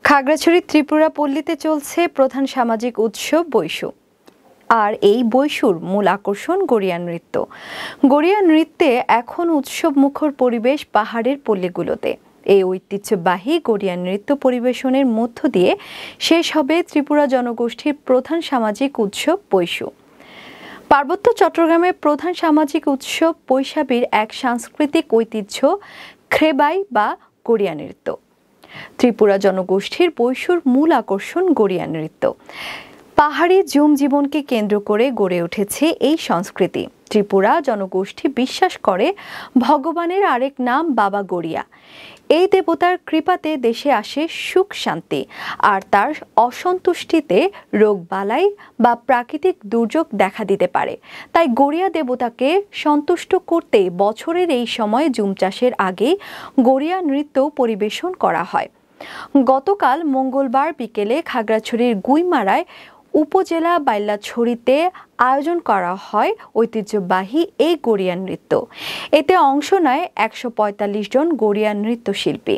খাগড়াছড়ি ত্রিপুরা পল্লীতে চলছে প্রধান সামাজিক উৎসব বৈশু। আর এই বৈশুর মূল আকর্ষণ গড়িয়া নৃত্য। গড়িয়া নৃত্যে এখন উৎসব মুখর পরিবেশ পাহাড়ের পল্লীগুলোতে। এই ঐতিহ্যবাহী গড়িয়া নৃত্য পরিবেশনের মধ্য দিয়ে শেষ হবে ত্রিপুরা জনগোষ্ঠীর প্রধান সামাজিক উৎসব বৈশু। পার্বত্য চট্টগ্রামের প্রধান সামাজিক উৎসব বৈশাখীর এক সাংস্কৃতিক ঐতিহ্য খ্রেবাই বা গড়িয়া নৃত্য। ত্রিপুরা জনগোষ্ঠীর বৈশুর মূল আকর্ষণ গড়িয়া নৃত্য। পাহাড়ি জুম জীবনকে কেন্দ্র করে গড়ে উঠেছে এই সংস্কৃতি। ত্রিপুরা জনগোষ্ঠী বিশ্বাস করে ভগবানের আরেক নাম বাবা গড়িয়া। এই দেবতার কৃপাতে দেশে আসে সুখ শান্তি, আর তার অসন্তুষ্টিতে রোগবালাই বা প্রাকৃতিক দুর্যোগ দেখা দিতে পারে। তাই গড়িয়া দেবতাকে সন্তুষ্ট করতে বছরের এই সময় জুম চাষের আগে গড়িয়া নৃত্য পরিবেশন করা হয়। গতকাল মঙ্গলবার বিকেলে খাগড়াছড়ির গুইমারায় উপজেলা বাইলাছড়িতে আয়োজন করা হয় ঐতিহ্যবাহী এই গড়িয়া নৃত্য। এতে অংশ নেয় ১৪৫ জন গড়িয়া নৃত্যশিল্পী।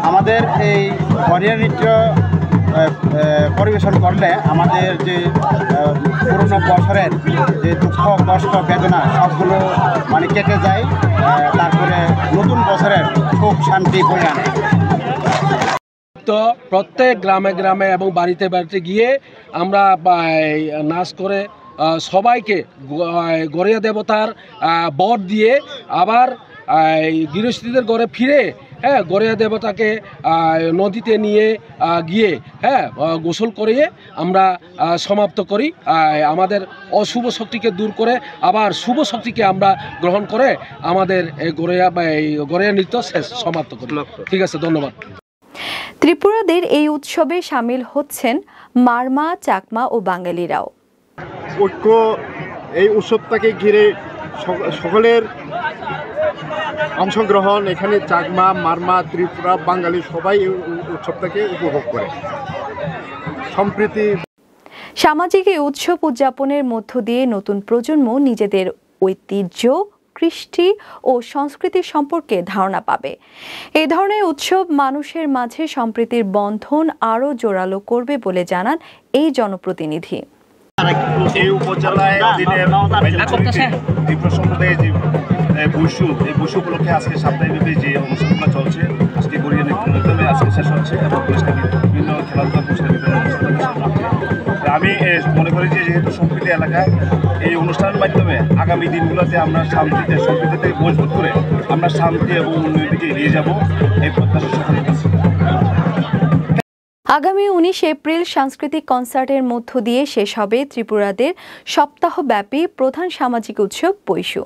আমাদের এই গড়িয়া নৃত্য পরিবেশন করলে আমাদের যে পুরনো বছরের যে দুঃখ কষ্ট বেদনা সবগুলো কেটে যায়, তারপরে নতুন বছরের সুখ শান্তি বয়ে আনে। তো প্রত্যেক গ্রামে গ্রামে এবং বাড়িতে বাড়িতে গিয়ে আমরা নাচ করে সবাইকে গড়িয়া দেবতার বর দিয়ে আবার গৃহস্থীদের ঘরে ফিরে গড়িয়া দেবতাকে নদীতে নিয়ে গিয়ে গোসল করিয়ে আমরা সমাপ্ত করি। আমাদের অশুভ শক্তিকে দূর করে আবার শুভ শক্তিকে আমরা গ্রহণ করে আমাদের গড়িয়া নৃত্য শেষ সমাপ্ত করি। ঠিক আছে, ধন্যবাদ। ত্রিপুরাদের এই উৎসবে সামিল হচ্ছেন মারমা, চাকমা ও বাঙালিরাও। ঐক্য এই উৎসবটাকে ঘিরে সকলের অংশগ্রহণ, এখানে চাকমা, মারমা, ত্রিপুরা, বাঙালি সবাই এই উৎসবটাকে উপভোগ করে। সম্প্রীতি সামাজিক এই উৎসব উদযাপনের মধ্য দিয়ে নতুন প্রজন্ম নিজেদের ঐতিহ্য, কৃষ্টি ও সংস্কৃতি সম্পর্কে ধারণা পাবে। এই ধরনের উৎসব মানুষের মাঝে সম্প্রীতির বন্ধন আরও জোরালো করবে বলে জানান এই জনপ্রতিনিধি। এই উপজেলায় ত্রিপুরা সম্প্রদায়ের যে বৈশু, এই বৈশু উপলক্ষে আজকে সাপ্তাহিকভাবে যে অনুষ্ঠানগুলো চলছে, আজকে গড়িয়া নৃত্য আজকে শেষ হচ্ছে এবং বিভিন্ন খেলাধুলা পুরস্কার বিতরণ আমি মনে করি যে যেহেতু সম্প্রীতি এলাকায় এই অনুষ্ঠানের মাধ্যমে আগামী দিনগুলোতে আমরা শান্তিতে সম্প্রীতিতে মজবুত করে আমরা শান্তি এবং উন্নয়নের দিকে এগিয়ে যাব, এই প্রত্যাশা সকলের কাছে। আগামী ১৯ এপ্রিল সাংস্কৃতিক কনসার্টের মধ্য দিয়ে শেষ হবে ত্রিপুরাদের সপ্তাহব্যাপী প্রধান সামাজিক উৎসব বৈশু।